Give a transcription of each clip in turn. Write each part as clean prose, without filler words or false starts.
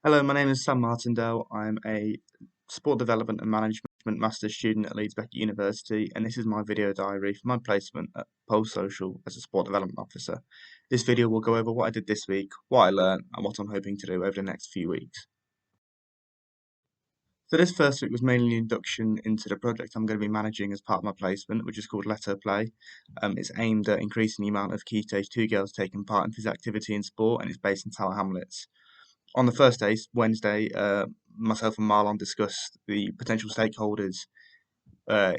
Hello, my name is Sam Martindale. I'm a Sport Development and Management Master's student at Leeds Beckett University, and this is my video diary for my placement at Pulse Social as a Sport Development Officer. This video will go over what I did this week, what I learned, and what I'm hoping to do over the next few weeks. So this first week was mainly an induction into the project I'm going to be managing as part of my placement, which is called Let Her Play. It's aimed at increasing the amount of Key Stage 2 girls taking part in physical activity in sport, and it's based in Tower Hamlets. On the first day, Wednesday, myself and Marlon discussed the potential stakeholders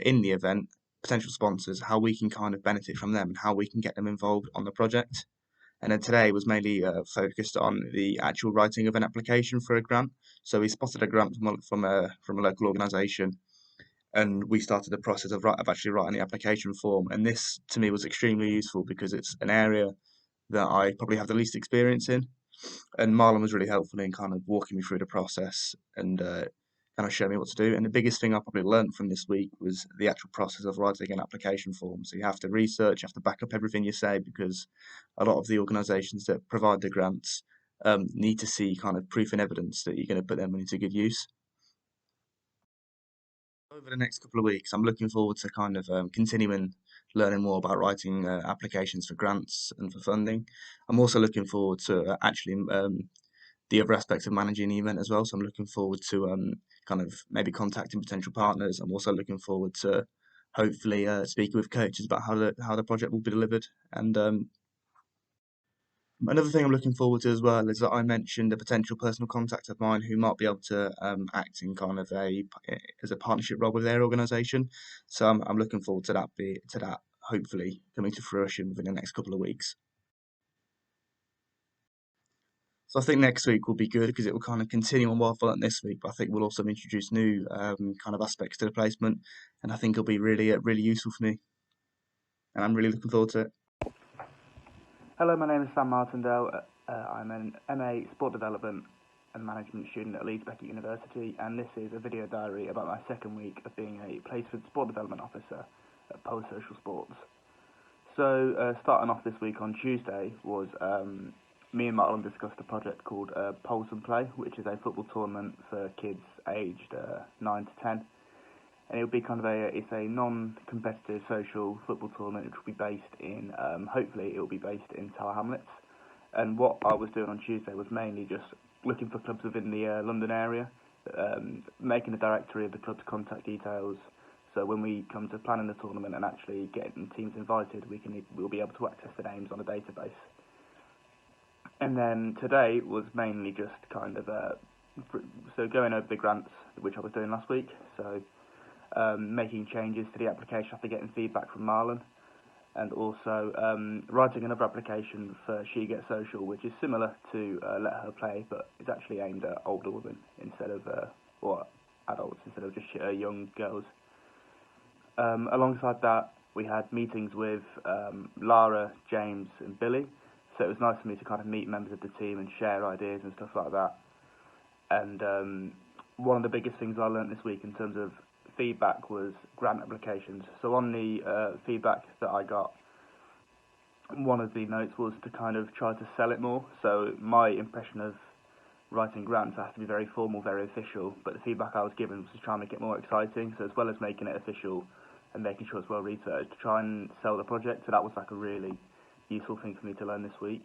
in the event, potential sponsors, how we can kind of benefit from them and how we can get them involved on the project. And then today was mainly focused on the actual writing of an application for a grant. So we spotted a grant from a local organisation, and we started the process of actually writing the application form. And this to me was extremely useful because it's an area that I probably have the least experience in. And Marlon was really helpful in kind of walking me through the process and kind of showing me what to do. And the biggest thing I probably learned from this week was the actual process of writing an application form. So you have to research, you have to back up everything you say because a lot of the organisations that provide the grants need to see kind of proof and evidence that you're going to put their money to good use. Over the next couple of weeks, I'm looking forward to kind of continuing learning more about writing applications for grants and for funding. I'm also looking forward to actually the other aspects of managing the event as well. So I'm looking forward to kind of maybe contacting potential partners. I'm also looking forward to hopefully speaking with coaches about how the project will be delivered. And another thing I'm looking forward to as well is that I mentioned a potential personal contact of mine who might be able to act in kind of as a partnership role with their organisation. So I'm looking forward to that hopefully coming to fruition within the next couple of weeks. So I think next week will be good because it will kind of continue on what I've learnt this week, but I think we'll also introduce new kind of aspects to the placement, and I think it'll be really useful for me, and I'm really looking forward to it. Hello, my name is Sam Martindale. I'm an MA Sport Development and Management student at Leeds Beckett University, and this is a video diary about my second week of being a placement Sport Development Officer at Pulse Social Sports. So, starting off this week on Tuesday was me and Marlon discussed a project called Pulse and Play, which is a football tournament for kids aged 9 to 10. And it'll be kind of it's a non-competitive social football tournament which will be based in, hopefully it will be based in Tower Hamlets. And what I was doing on Tuesday was mainly just looking for clubs within the London area, making a directory of the club's contact details. So when we come to planning the tournament and actually getting teams invited, we'll be able to access the names on a database. And then today was mainly just kind of so going over the grants, which I was doing last week. So making changes to the application after getting feedback from Marlon, and also writing another application for She Gets Social, which is similar to Let Her Play, but it's actually aimed at older women instead of or adults instead of just young girls. Alongside that, we had meetings with Lara, James, and Billy. So it was nice for me to kind of meet members of the team and share ideas and stuff like that. And one of the biggest things I learned this week in terms of feedback was grant applications. So on the feedback that I got, one of the notes was to kind of try to sell it more. So my impression of writing grants has to be very formal, very official, but the feedback I was given was to try and make it more exciting. So as well as making it official and making sure it's well researched, to try and sell the project. So that was like a really useful thing for me to learn this week.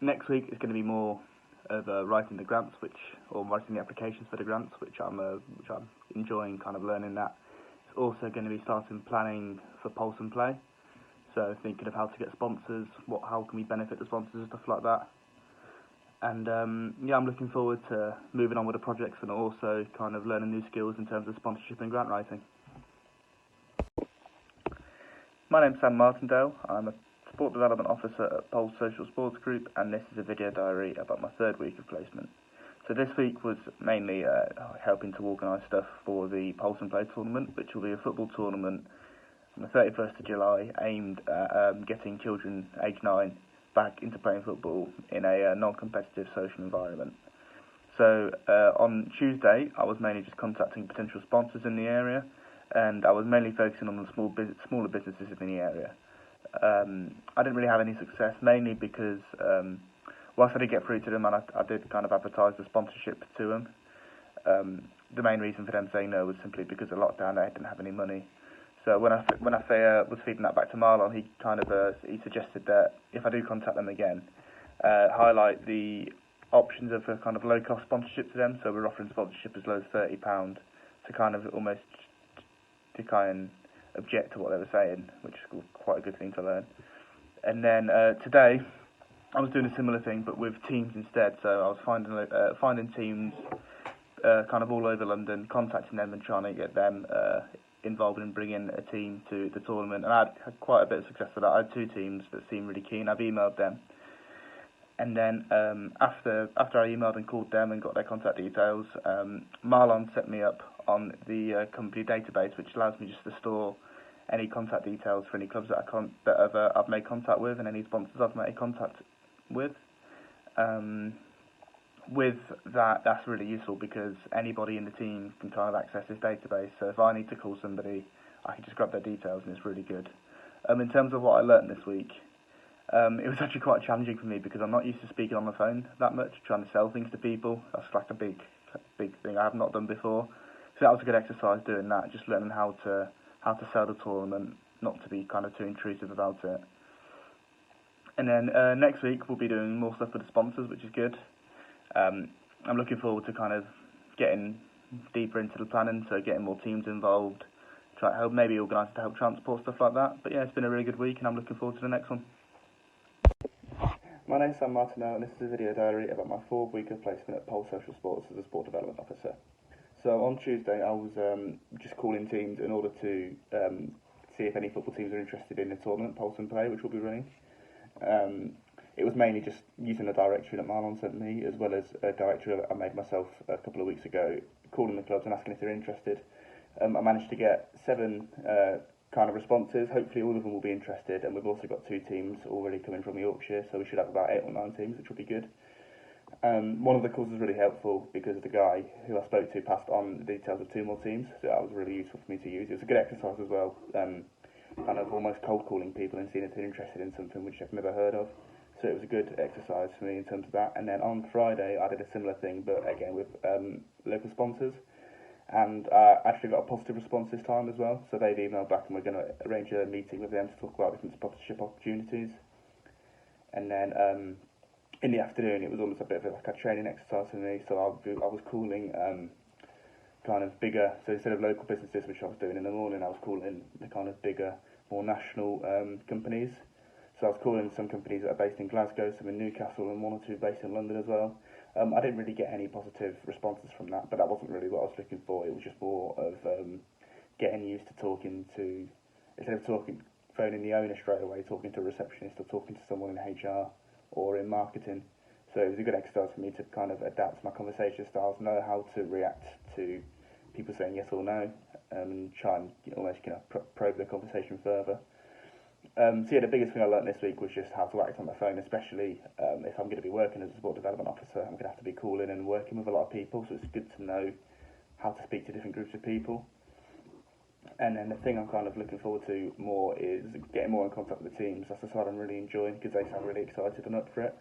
Next week is going to be more of writing the grants, or writing the applications for the grants, which I'm enjoying kind of learning that. It's also going to be starting planning for Pulse and Play, so thinking of how to get sponsors, how can we benefit the sponsors and stuff like that. And I'm looking forward to moving on with the projects and also kind of learning new skills in terms of sponsorship and grant writing. My name's Sam Martindale. I'm a Sport Development Officer at Pulse Social Sports Group, and this is a video diary about my third week of placement. So this week was mainly helping to organise stuff for the Pulse and Play tournament, which will be a football tournament on the 31st of July, aimed at getting children aged 9 back into playing football in a non-competitive social environment. So on Tuesday, I was mainly just contacting potential sponsors in the area, and I was mainly focusing on the smaller businesses in the area. I didn't really have any success, mainly because whilst I did get through to them and I did kind of advertise the sponsorship to them, the main reason for them saying no was simply because of lockdown. They didn't have any money. So when I was feeding that back to Marlon, he kind of he suggested that if I do contact them again, highlight the options of a kind of low cost sponsorship to them. So we're offering sponsorship as low as £30 to kind of almost to kind of object to what they were saying, which is quite a good thing to learn. And then today, I was doing a similar thing, but with teams instead. So I was finding teams kind of all over London, contacting them and trying to get them involved in bringing a team to the tournament. And I had quite a bit of success with that. I had 2 teams that seemed really keen. I've emailed them. And then after I emailed and called them and got their contact details, Marlon set me up on the company database, which allows me just to store any contact details for any clubs that I've made contact with and any sponsors I've made contact with. With that, that's really useful because anybody in the team can kind of access this database. So if I need to call somebody, I can just grab their details, and it's really good. In terms of what I learnt this week, it was actually quite challenging for me because I'm not used to speaking on the phone that much, trying to sell things to people. That's like a big thing I have not done before. So that was a good exercise doing that, just learning how to sell the tournament, not to be kind of too intrusive about it. And then next week we'll be doing more stuff with the sponsors, which is good. I'm looking forward to kind of getting deeper into the planning, so getting more teams involved, try to help, maybe organise to help transport, stuff like that. But yeah, it's been a really good week and I'm looking forward to the next one. My name's Sam Martindale and this is a video diary about my 4th week of placement at Social Sports as a sport development officer. So on Tuesday I was just calling teams in order to see if any football teams are interested in the tournament, Pulse and Play, which we'll be running. It was mainly just using the directory that Marlon sent me, as well as a directory that I made myself a couple of weeks ago, calling the clubs and asking if they're interested. I managed to get 7 kind of responses. Hopefully all of them will be interested, and we've also got 2 teams already coming from Yorkshire, so we should have about 8 or 9 teams, which will be good. One of the calls was really helpful because the guy who I spoke to passed on the details of 2 more teams, so that was really useful for me to use. It was a good exercise as well, kind of almost cold calling people and seeing if they're interested in something which I've never heard of. So it was a good exercise for me in terms of that. And then on Friday I did a similar thing, but again with local sponsors. And I actually got a positive response this time as well. So they've emailed back and we're going to arrange a meeting with them to talk about different sponsorship opportunities. And then in the afternoon it was almost a bit of like a training exercise for me. So I was calling kind of bigger, so instead of local businesses, which I was doing in the morning, I was calling the kind of bigger, more national companies. So I was calling some companies that are based in Glasgow, some in Newcastle, and 1 or 2 based in London as well. I didn't really get any positive responses from that, but that wasn't really what I was looking for. It was just more of getting used to talking to, instead of phoning the owner straight away, talking to a receptionist or talking to someone in HR or in marketing. So it was a good exercise for me to kind of adapt my conversation styles, know how to react to people saying yes or no, and try and almost probe the conversation further. So yeah, the biggest thing I learnt this week was just how to act on the phone, especially if I'm going to be working as a sport development officer. I'm going to have to be calling and working with a lot of people, so it's good to know how to speak to different groups of people. And then the thing I'm kind of looking forward to more is getting more in contact with the teams. That's the side I'm really enjoying because they sound really excited and up for it.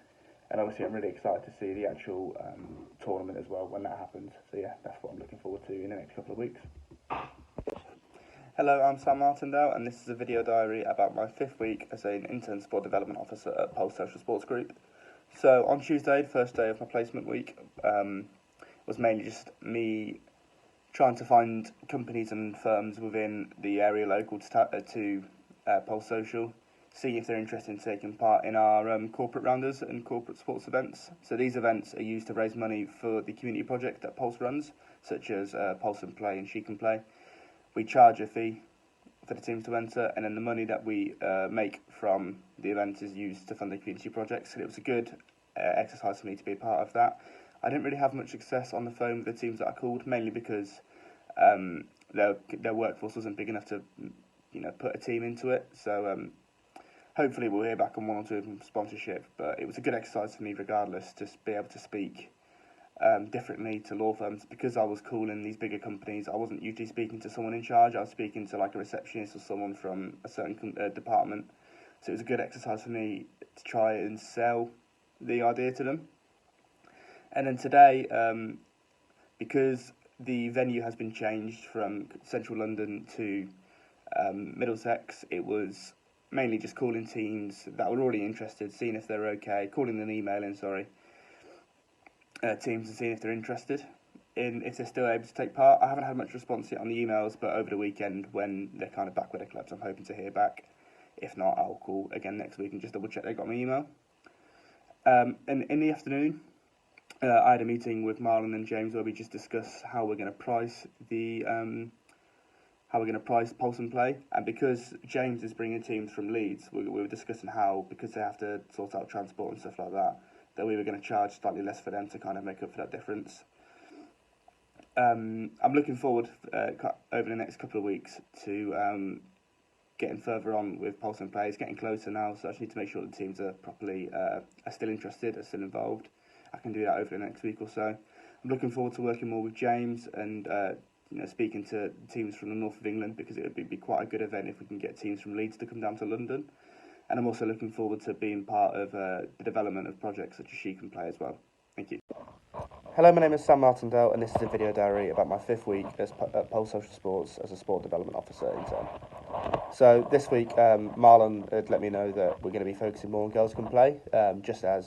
And obviously I'm really excited to see the actual tournament as well when that happens. So yeah, that's what I'm looking forward to in the next couple of weeks. Hello, I'm Sam Martindale and this is a video diary about my 5th week as an intern sport development officer at Social Sports Group. So on Tuesday, the first day of my placement week, was mainly just me trying to find companies and firms within the area local to Pulse Social, see if they're interested in taking part in our corporate rounders and corporate sports events. So these events are used to raise money for the community project that Pulse runs, such as Pulse and Play and She Can Play. We charge a fee for the teams to enter, and then the money that we make from the event is used to fund the community projects. So it was a good exercise for me to be a part of that. I didn't really have much success on the phone with the teams that I called, mainly because their workforce wasn't big enough to, put a team into it. So hopefully we'll hear back on 1 or 2 of them sponsorship. But it was a good exercise for me, regardless, to be able to speak differently to law firms. Because I was calling these bigger companies, I wasn't usually speaking to someone in charge. I was speaking to like a receptionist or someone from a certain department. So it was a good exercise for me to try and sell the idea to them. And then today, because the venue has been changed from central London to Middlesex, it was mainly just calling teams that were already interested, seeing if they're okay, calling and emailing, teams and seeing if they're interested in if they're still able to take part. I haven't had much response yet on the emails, but over the weekend when they're kind of back with their clubs, I'm hoping to hear back. If not, I'll call again next week and just double check they got my email. And in the afternoon, I had a meeting with Marlon and James where we just discussed how we're going to price Pulse and Play. And because James is bringing teams from Leeds, we were discussing how, because they have to sort out transport and stuff like that, that we were going to charge slightly less for them to kind of make up for that difference. I'm looking forward over the next couple of weeks to getting further on with Pulse and Play. It's getting closer now, so I just need to make sure the teams are properly are still interested, are still involved. I can do that over the next week or so. I'm looking forward to working more with James and speaking to teams from the north of England, because it would be quite a good event if we can get teams from Leeds to come down to London. And I'm also looking forward to being part of the development of projects such as She Can Play as well. Thank you. Hello, my name is Sam Martindale, and this is a video diary about my 5th week at Pulse Social Sports as a sport development officer intern. So this week, Marlon had let me know that we're going to be focusing more on Girls Can Play,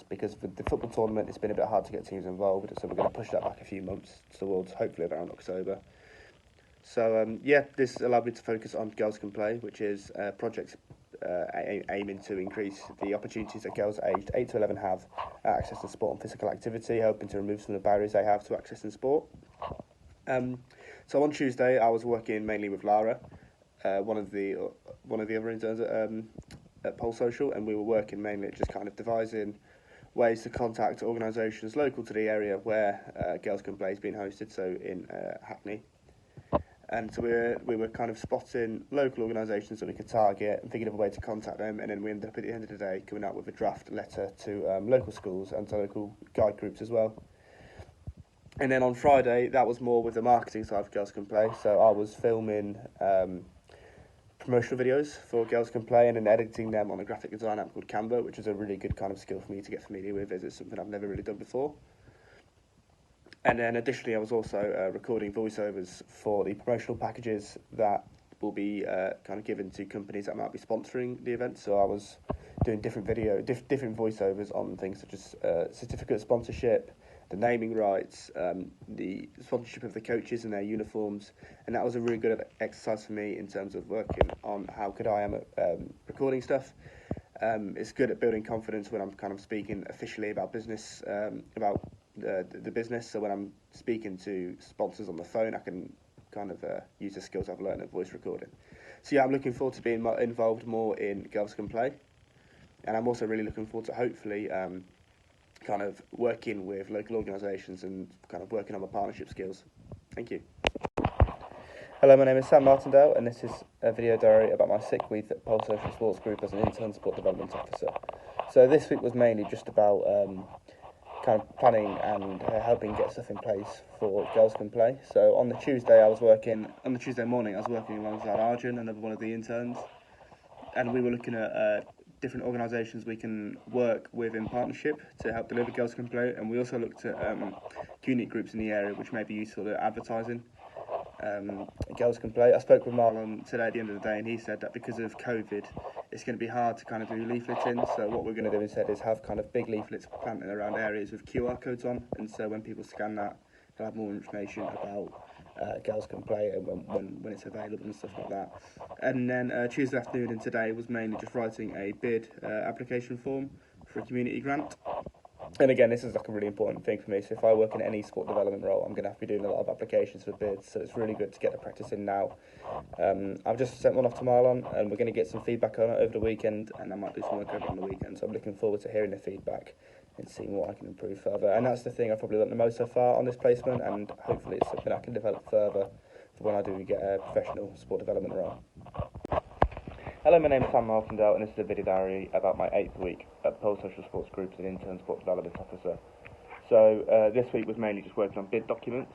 because with the football tournament, it's been a bit hard to get teams involved, so we're going to push that back a few months towards hopefully around October. So this allowed me to focus on Girls Can Play, which is projects aiming to increase the opportunities that girls aged 8 to 11 have access to sport and physical activity, hoping to remove some of the barriers they have to access in sport. So on Tuesday, I was working mainly with Lara, one of the other interns at Pulse Social, and we were working mainly at just kind of devising ways to contact organisations local to the area where Girls Can Play is being hosted, so in Hackney. And so we were kind of spotting local organisations that we could target and thinking of a way to contact them, and then we ended up at the end of the day coming out with a draft letter to local schools and to local guide groups as well. And then on Friday, that was more with the marketing side of Girls Can Play, so I was filming promotional videos for Girls Can Play and then editing them on a graphic design app called Canva, which is a really good kind of skill for me to get familiar with, as it's something I've never really done before. And then additionally, I was also recording voiceovers for the promotional packages that will be kind of given to companies that might be sponsoring the event. So I was doing different voiceovers on things such as certificate sponsorship, the naming rights, the sponsorship of the coaches and their uniforms. And that was a really good exercise for me in terms of working on how good I am at recording stuff. It's good at building confidence when I'm kind of speaking officially about business, about the business. So when I'm speaking to sponsors on the phone, I can kind of use the skills I've learned at voice recording. So yeah, I'm looking forward to being involved more in Girls Can Play, and I'm also really looking forward to hopefully kind of working with local organisations and kind of working on my partnership skills. Thank you. Hello, my name is Sam Martindale, and this is a video diary about my 6th week at Pulse Social Sports Group as an intern sport development officer. So this week was mainly just about kind of planning and helping get stuff in place for Girls Can Play. So on the Tuesday morning I was working alongside Arjun, another one of the interns, and we were looking at different organisations we can work with in partnership to help deliver Girls Can Play, and we also looked at community groups in the area which may be useful at advertising Girls Can Play. I spoke with Marlon today at the end of the day, and he said that because of COVID, it's going to be hard to kind of do leafleting. So what we're going to do instead is have kind of big leaflets planted around areas with QR codes on, and so when people scan that, they'll have more information about Girls Can Play and when it's available and stuff like that. And then Tuesday afternoon and today was mainly just writing a bid application form for a community grant. And again, this is like a really important thing for me. So if I work in any sport development role, I'm going to have to be doing a lot of applications for bids. So it's really good to get the practice in now. I've just sent one off to Marlon, and we're going to get some feedback on it over the weekend, and I might do some work over on the weekend. So I'm looking forward to hearing the feedback and seeing what I can improve further. And that's the thing I've probably learned the most so far on this placement, and hopefully it's something I can develop further for when I do get a professional sport development role. Hello, my name is Sam Martindale, and this is a video diary about my 8th week at Pulse Social Sports Group as an intern sport development officer. So this week was mainly just working on bid documents,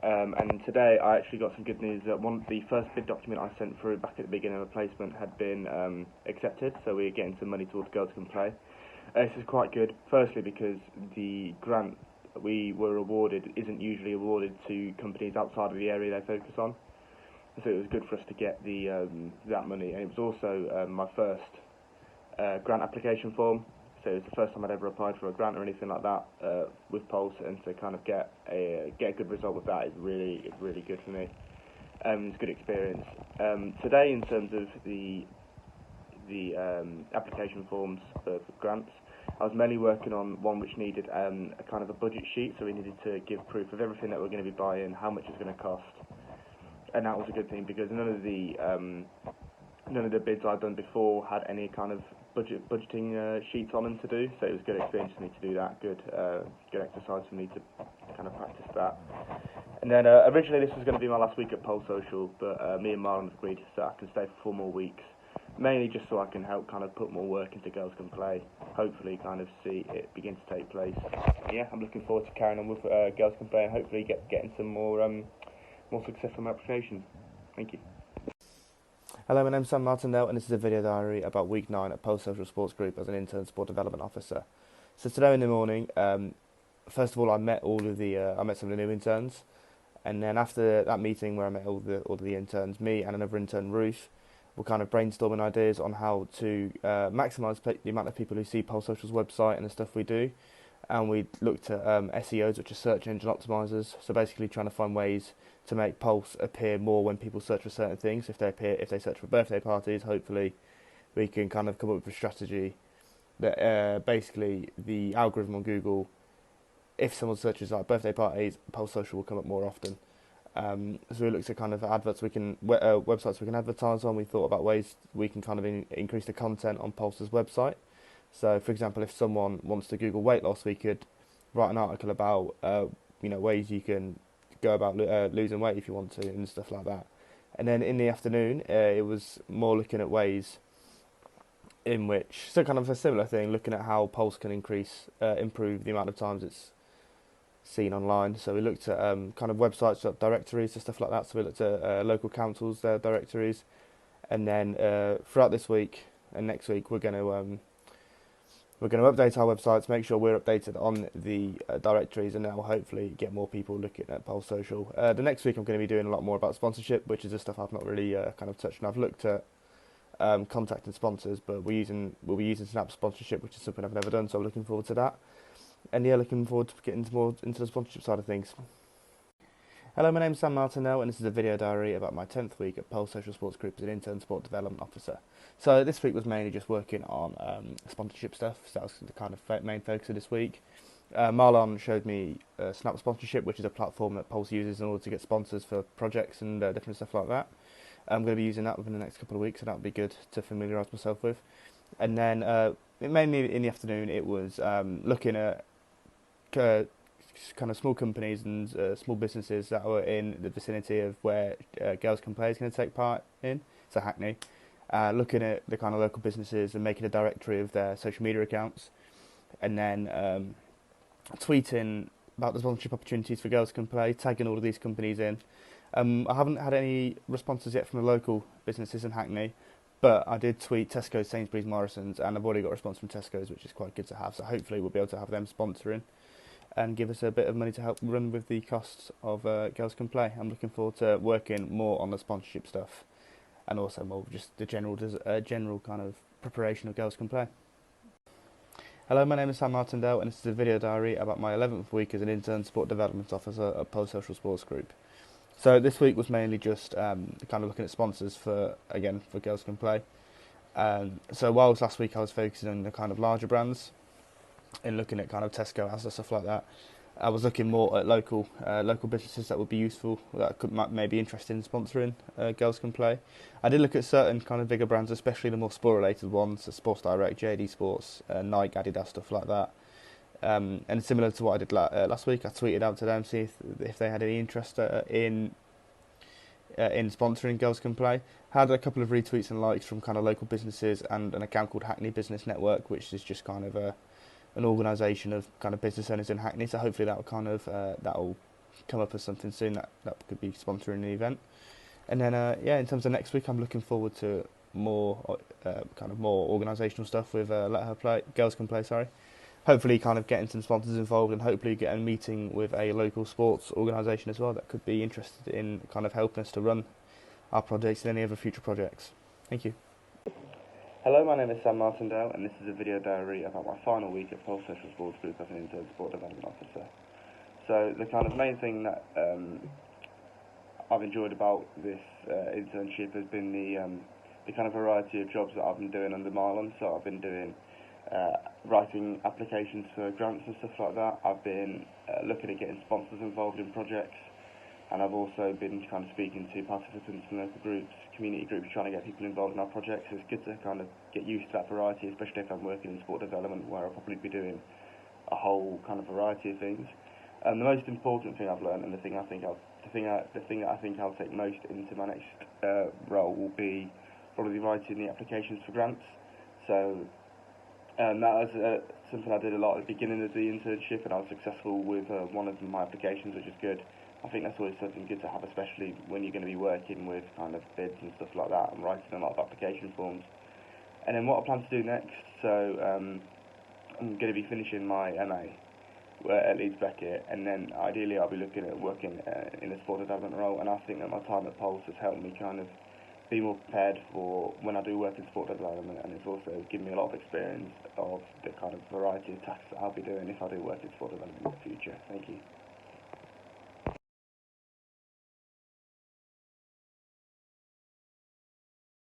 and today I actually got some good news that the first bid document I sent through back at the beginning of the placement had been accepted, so we're getting some money towards Girls Can Play. This is quite good. Firstly, because the grant we were awarded isn't usually awarded to companies outside of the area they focus on. So it was good for us to get the that money, and it was also my first grant application form. So it was the first time I'd ever applied for a grant or anything like that with Pulse, and to kind of get a good result with that is really good for me. It's a good experience. Today, in terms of the application forms for grants, I was mainly working on one which needed a kind of a budget sheet, so we needed to give proof of everything that we're going to be buying, how much it's going to cost, and that was a good thing because none of the bids I'd done before had any kind of budgeting sheets on them to do, so it was a good experience for me to do that. Good exercise for me to kind of practice that. And then originally this was going to be my last week at Pole Social, but me and Marlon have agreed that I can stay for 4 more weeks, mainly just so I can help kind of put more work into Girls Can Play, hopefully kind of see it begin to take place. Yeah, I'm looking forward to carrying on with Girls Can Play and hopefully getting some more success from my application. Thank you. Hello, my name's Sam Martindale, and this is a video diary about week 9 at Social Sports Group as an intern sport development officer. So today in the morning, first of all, I met some of the new interns, and then after that meeting where I met all the interns, me and another intern, Ruth, were kind of brainstorming ideas on how to maximise the amount of people who see Pulse Social's website and the stuff we do. And we looked at SEOs, which are search engine optimizers. So basically, trying to find ways to make Pulse appear more when people search for certain things. If they search for birthday parties, hopefully we can kind of come up with a strategy that basically the algorithm on Google, if someone searches like birthday parties, Pulse Social will come up more often. So we looked at kind of websites we can advertise on. We thought about ways we can kind of increase the content on Pulse's website. So, for example, if someone wants to Google weight loss, we could write an article about ways you can go about losing weight if you want to and stuff like that. And then in the afternoon, it was more looking at ways in which, so kind of a similar thing, looking at how Pulse can improve the amount of times it's seen online. So we looked at kind of websites, directories and stuff like that. So we looked at local councils, their directories, and then throughout this week and next week, we're going to update our websites, make sure we're updated on the directories, and that will hopefully get more people looking at Pulse Social. The next week I'm going to be doing a lot more about sponsorship, which is the stuff I've not really kind of touched on. I've looked at contacting sponsors, but we'll be using Snap sponsorship, which is something I've never done, so I'm looking forward to that. And yeah, looking forward to getting more into the sponsorship side of things. Hello, my name's Sam Martindale, and this is a video diary about my 10th week at Pulse Social Sports Group as an intern sport development officer. So this week was mainly just working on sponsorship stuff, so that was the kind of main focus of this week. Marlon showed me Snap Sponsorship, which is a platform that Pulse uses in order to get sponsors for projects and different stuff like that. I'm going to be using that within the next couple of weeks, so that would be good to familiarise myself with. And then mainly in the afternoon, it was looking at kind of small companies and small businesses that were in the vicinity of where Girls Can Play is going to take part in, so Hackney. Looking at the kind of local businesses and making a directory of their social media accounts, and then tweeting about the sponsorship opportunities for Girls Can Play, tagging all of these companies in. I haven't had any responses yet from the local businesses in Hackney, but I did tweet Tesco's, Sainsbury's, Morrison's, and I've already got a response from Tesco's, which is quite good to have, so hopefully we'll be able to have them sponsoring and give us a bit of money to help run with the costs of Girls Can Play. I'm looking forward to working more on the sponsorship stuff and also more just the general kind of preparation of Girls Can Play. Hello, my name is Sam Martindale, and this is a video diary about my 11th week as an intern sport development officer at Pulse Social Sports Group. So this week was mainly just kind of looking at sponsors for Girls Can Play. So whilst last week I was focusing on the kind of larger brands, in looking at kind of Tesco, Asda, stuff like that, I was looking more at local businesses that would be useful, that may be interested in sponsoring Girls Can Play. I did look at certain kind of bigger brands, especially the more sport-related ones, so Sports Direct, JD Sports, Nike, Adidas, stuff like that. And similar to what I did last week, I tweeted out to them, see if they had any interest in sponsoring Girls Can Play. Had a couple of retweets and likes from kind of local businesses and an account called Hackney Business Network, which is just kind of an organisation of kind of business owners in Hackney. So hopefully that will that'll come up as something soon that could be sponsoring the event. And then in terms of next week, I'm looking forward to more kind of more organisational stuff with Let Her Play, Girls Can Play, sorry. Hopefully kind of getting some sponsors involved and hopefully get a meeting with a local sports organisation as well that could be interested in kind of helping us to run our projects and any other future projects. Thank you. Hello, my name is Sam Martindale, and this is a video diary about my final week at Social Sports Group as an intern sport development officer. So the kind of main thing that I've enjoyed about this internship has been the kind of variety of jobs that I've been doing under Marlon. So I've been doing writing applications for grants and stuff like that. I've been looking at getting sponsors involved in projects, and I've also been kind of speaking to participants from local groups, community groups, trying to get people involved in our projects. So it's good to kind of get used to that variety, especially if I'm working in sport development, where I'll probably be doing a whole kind of variety of things. And the most important thing I've learned, and the thing that I think I'll take most into my next role, will be probably writing the applications for grants. So that was something I did a lot at the beginning of the internship, and I was successful with one of my applications, which is good. I think that's always something good to have, especially when you're going to be working with kind of bids and stuff like that, and writing a lot of application forms. And then what I plan to do next, so I'm going to be finishing my MA at Leeds Beckett, and then ideally I'll be looking at working in a sport development role, and I think that my time at Pulse has helped me kind of be more prepared for when I do work in sport development, and it's also given me a lot of experience of the kind of variety of tasks that I'll be doing if I do work in sport development in the future. Thank you.